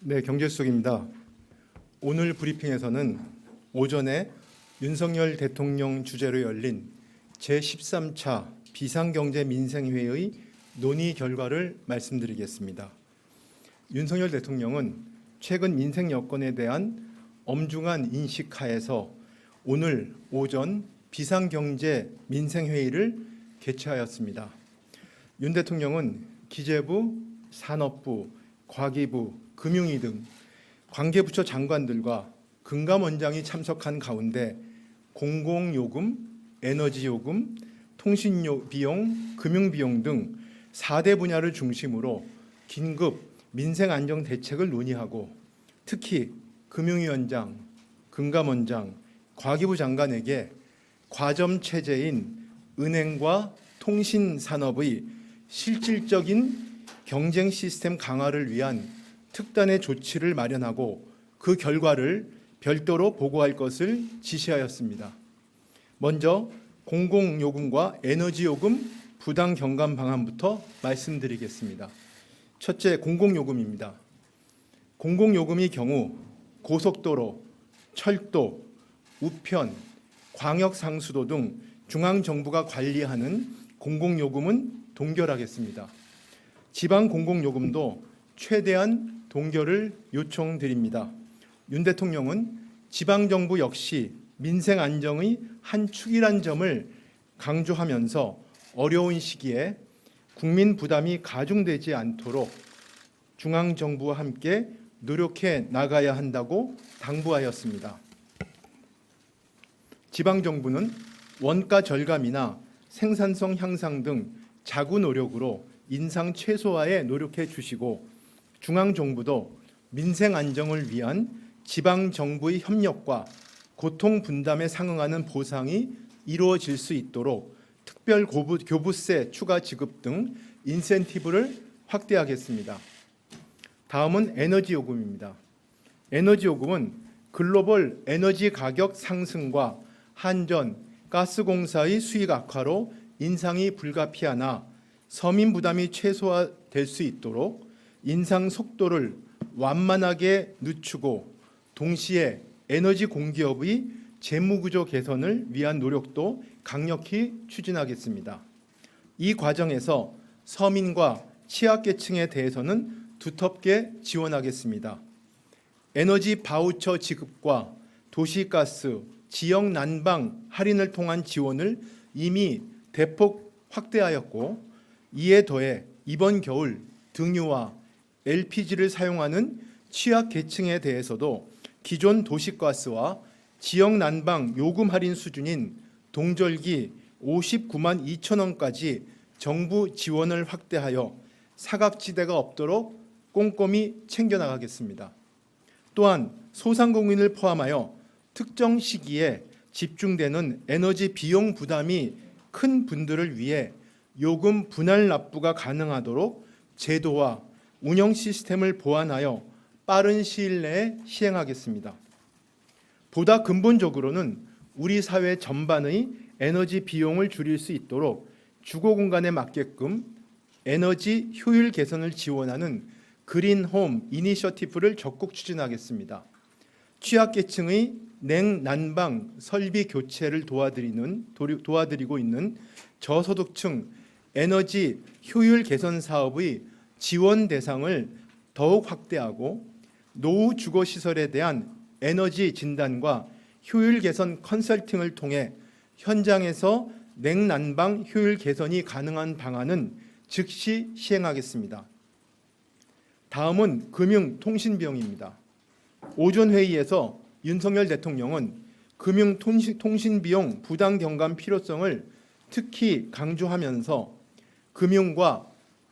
네, 경제수석입니다. 오늘 브리핑에서는 오전에 윤석열 대통령 주재로 열린 제13차 비상경제민생회의 논의 결과를 말씀드리겠습니다. 윤석열 대통령은 최근 민생 여건에 대한 엄중한 인식하에서 오늘 오전 비상경제민생회의를 개최하였습니다. 윤 대통령은 기재부, 산업부, 과기부, 금융위 등 관계부처 장관들과 금감원장이 참석한 가운데 공공요금, 에너지요금, 통신비용, 금융비용 등 4대 분야를 중심으로 긴급 민생안정 대책을 논의하고 특히 금융위원장, 금감원장, 과기부 장관에게 과점체제인 은행과 통신산업의 실질적인 경쟁 시스템 강화를 위한 특단의 조치를 마련하고 그 결과를 별도로 보고할 것을 지시하였습니다. 먼저 공공요금과 에너지요금 부당 경감 방안부터 말씀드리겠습니다. 첫째, 공공요금입니다. 공공요금의 경우 고속도로, 철도, 우편, 광역상수도 등 중앙정부가 관리하는 공공요금은 동결하겠습니다. 지방 공공요금도 최대한 동결을 요청드립니다. 윤 대통령은 지방정부 역시 민생 안정의 한 축이란 점을 강조하면서 어려운 시기에 국민 부담이 가중되지 않도록 중앙정부와 함께 노력해 나가야 한다고 당부하였습니다. 지방정부는 원가 절감이나 생산성 향상 등 자구 노력으로 인상 최소화에 노력해 주시고 중앙정부도 민생 안정을 위한 지방정부의 협력과 고통 분담에 상응하는 보상이 이루어질 수 있도록 특별 교부세 추가 지급 등 인센티브를 확대하겠습니다. 다음은 에너지 요금입니다. 에너지 요금은 글로벌 에너지 가격 상승과 한전, 가스공사의 수익 악화로 인상이 불가피하나 서민 부담이 최소화될 수 있도록 인상 속도를 완만하게 늦추고 동시에 에너지 공기업의 재무구조 개선을 위한 노력도 강력히 추진하겠습니다. 이 과정에서 서민과 취약계층에 대해서는 두텁게 지원하겠습니다. 에너지 바우처 지급과 도시가스, 지역 난방 할인을 통한 지원을 이미 대폭 확대하였고 이에 더해 이번 겨울 등유와 LPG를 사용하는 취약계층에 대해서도 기존 도시가스와 지역 난방 요금 할인 수준인 동절기 59만 2천 원까지 정부 지원을 확대하여 사각지대가 없도록 꼼꼼히 챙겨나가겠습니다. 또한 소상공인을 포함하여 특정 시기에 집중되는 에너지 비용 부담이 큰 분들을 위해 요금 분할 납부가 가능하도록 제도와 운영 시스템을 보완하여 빠른 시일 내에 시행하겠습니다. 보다 근본적으로는 우리 사회 전반의 에너지 비용을 줄일 수 있도록 주거 공간에 맞게끔 에너지 효율 개선을 지원하는 그린홈 이니셔티브를 적극 추진하겠습니다. 취약계층의 냉난방 설비 교체를 도와드리고 있는 저소득층 에너지 효율 개선 사업의 지원 대상을 더욱 확대하고 노후 주거 시설에 대한 에너지 진단과 효율 개선 컨설팅을 통해 현장에서 냉난방 효율 개선이 가능한 방안은 즉시 시행하겠습니다. 다음은 금융통신비용입니다. 오전 회의에서 윤석열 대통령은 금융통신비용 부당 경감 필요성을 특히 강조하면서 금융과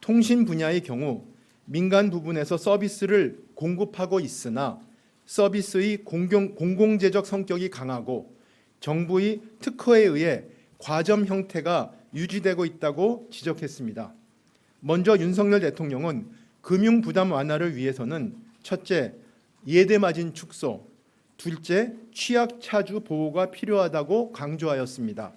통신 분야의 경우 민간 부분에서 서비스를 공급하고 있으나 서비스의 공공재적 성격이 강하고 정부의 특허에 의해 과점 형태가 유지되고 있다고 지적했습니다. 먼저 윤석열 대통령은 금융 부담 완화를 위해서는 첫째, 예대마진 축소, 둘째, 취약차주 보호가 필요하다고 강조하였습니다.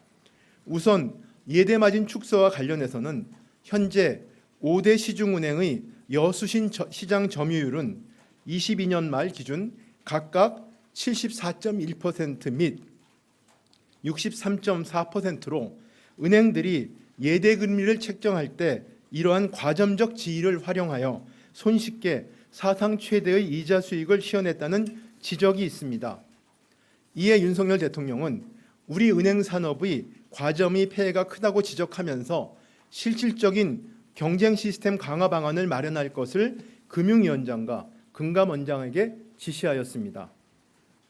우선 예대마진 축소와 관련해서는 현재 5대 시중은행의 여수신 시장 점유율은 22년 말 기준 각각 74.1% 및 63.4%로 은행들이 예대금리를 책정할 때 이러한 과점적 지위를 활용하여 손쉽게 사상 최대의 이자 수익을 시현했다는 지적이 있습니다. 이에 윤석열 대통령은 우리 은행 산업의 과점의 폐해가 크다고 지적하면서 실질적인 경쟁 시스템 강화 방안을 마련할 것을 금융위원장과 금감원장에게 지시하였습니다.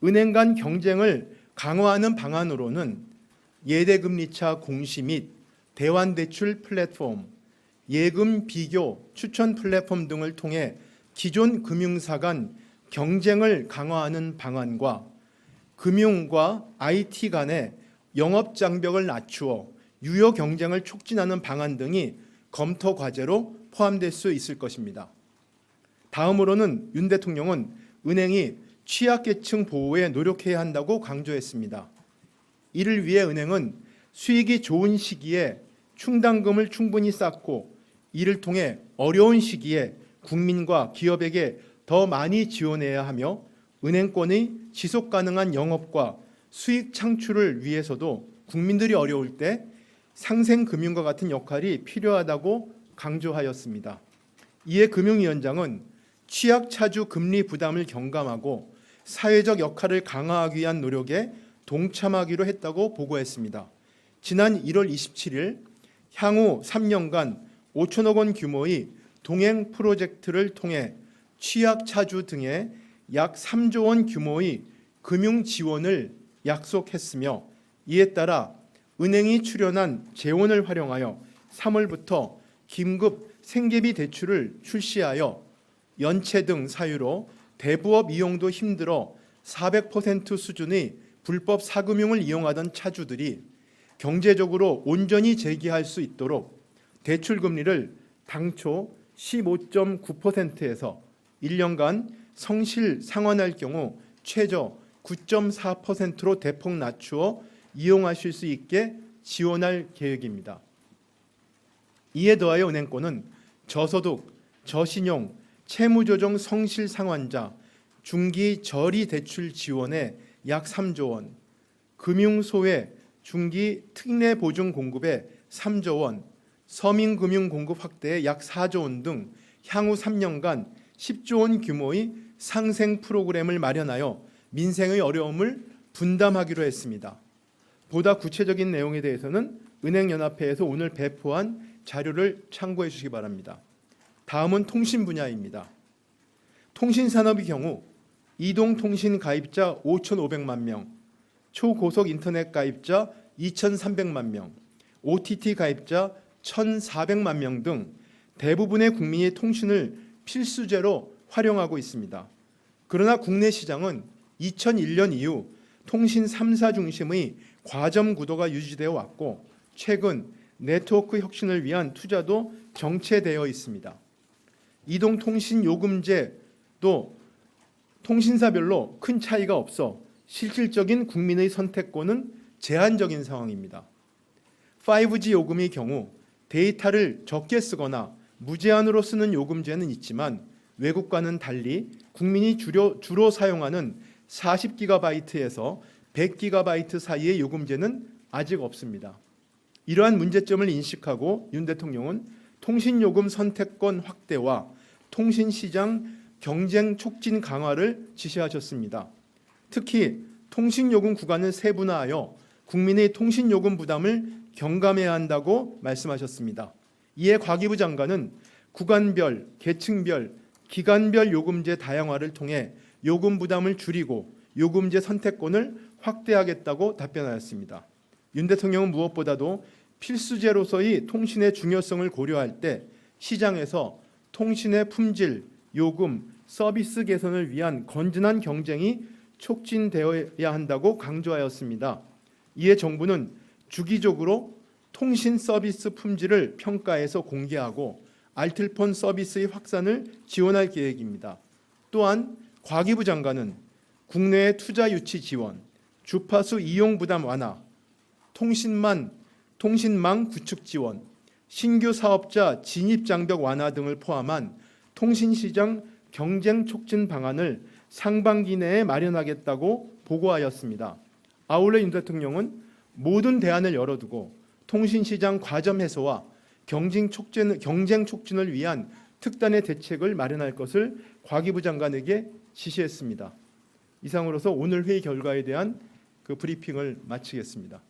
은행 간 경쟁을 강화하는 방안으로는 예대금리차 공시 및 대환대출 플랫폼, 예금 비교 추천 플랫폼 등을 통해 기존 금융사 간 경쟁을 강화하는 방안과 금융과 IT 간의 영업 장벽을 낮추어 유효 경쟁을 촉진하는 방안 등이 검토 과제로 포함될 수 있을 것입니다. 다음으로는 윤 대통령은 은행이 취약계층 보호에 노력해야 한다고 강조했습니다. 이를 위해 은행은 수익이 좋은 시기에 충당금을 충분히 쌓고 이를 통해 어려운 시기에 국민과 기업에게 더 많이 지원해야 하며 은행권의 지속 가능한 영업과 수익 창출을 위해서도 국민들이 어려울 때 상생금융과 같은 역할이 필요하다고 강조하였습니다. 이에 금융위원장은 취약차주 금리 부담을 경감하고 사회적 역할을 강화하기 위한 노력에 동참하기로 했다고 보고했습니다. 지난 1월 27일 향후 3년간 5천억 원 규모의 동행 프로젝트를 통해 취약차주 등에 약 3조 원 규모의 금융 지원을 약속했으며 이에 따라 은행이 출연한 재원을 활용하여 3월부터 긴급 생계비 대출을 출시하여 연체 등 사유로 대부업 이용도 힘들어 400% 수준의 불법 사금융을 이용하던 차주들이 경제적으로 온전히 재기할 수 있도록 대출 금리를 당초 15.9%에서 1년간 성실 상환할 경우 최저 9.4%로 대폭 낮추어 이용하실 수 있게 지원할 계획입니다. 이에 더하여 은행권은 저소득, 저신용, 채무조정 성실 상환자, 중기 저리 대출 지원에 약 3조 원, 금융소외 중기 특례 보증 공급에 3조 원, 서민금융 공급 확대에 약 4조 원 등 향후 3년간 10조 원 규모의 상생 프로그램을 마련하여 민생의 어려움을 분담하기로 했습니다. 보다 구체적인 내용에 대해서는 은행연합회에서 오늘 배포한 자료를 참고해 주시기 바랍니다. 다음은 통신 분야입니다. 통신산업의 경우 이동통신 가입자 5,500만 명, 초고속 인터넷 가입자 2,300만 명, OTT 가입자 1,400만 명 등 대부분의 국민이 통신을 필수제로 활용하고 있습니다. 그러나 국내 시장은 2001년 이후 통신 3사 중심의 과점 구도가 유지되어 왔고 최근 네트워크 혁신을 위한 투자도 정체되어 있습니다. 이동통신 요금제도 통신사별로 큰 차이가 없어 실질적인 국민의 선택권은 제한적인 상황입니다. 5G 요금의 경우 데이터를 적게 쓰거나 무제한으로 쓰는 요금제는 있지만 외국과는 달리 국민이 주로 사용하는 40GB에서 100GB 사이의 요금제는 아직 없습니다. 이러한 문제점을 인식하고 윤 대통령은 통신요금 선택권 확대와 통신시장 경쟁 촉진 강화를 지시하셨습니다. 특히 통신요금 구간을 세분화하여 국민의 통신요금 부담을 경감해야 한다고 말씀하셨습니다. 이에 과기부 장관은 구간별, 계층별, 기간별 요금제 다양화를 통해 요금 부담을 줄이고 요금제 선택권을 확대하겠다고 답변하였습니다. 윤 대통령은 무엇보다도 필수제로서의 통신의 중요성을 고려할 때 시장에서 통신의 품질, 요금, 서비스 개선을 위한 건전한 경쟁이 촉진되어야 한다고 강조하였습니다. 이에 정부는 주기적으로 통신 서비스 품질을 평가해서 공개하고 알뜰폰 서비스의 확산을 지원할 계획입니다. 또한 과기부 장관은 국내의 투자 유치 지원, 주파수 이용 부담 완화, 통신망 구축 지원, 신규 사업자 진입 장벽 완화 등을 포함한 통신시장 경쟁 촉진 방안을 상반기 내에 마련하겠다고 보고하였습니다. 아울러 윤 대통령은 모든 대안을 열어두고 통신시장 과점 해소와 경쟁 촉진을 위한 특단의 대책을 마련할 것을 과기부 장관에게 지시했습니다. 이상으로서 오늘 회의 결과에 대한 그 브리핑을 마치겠습니다.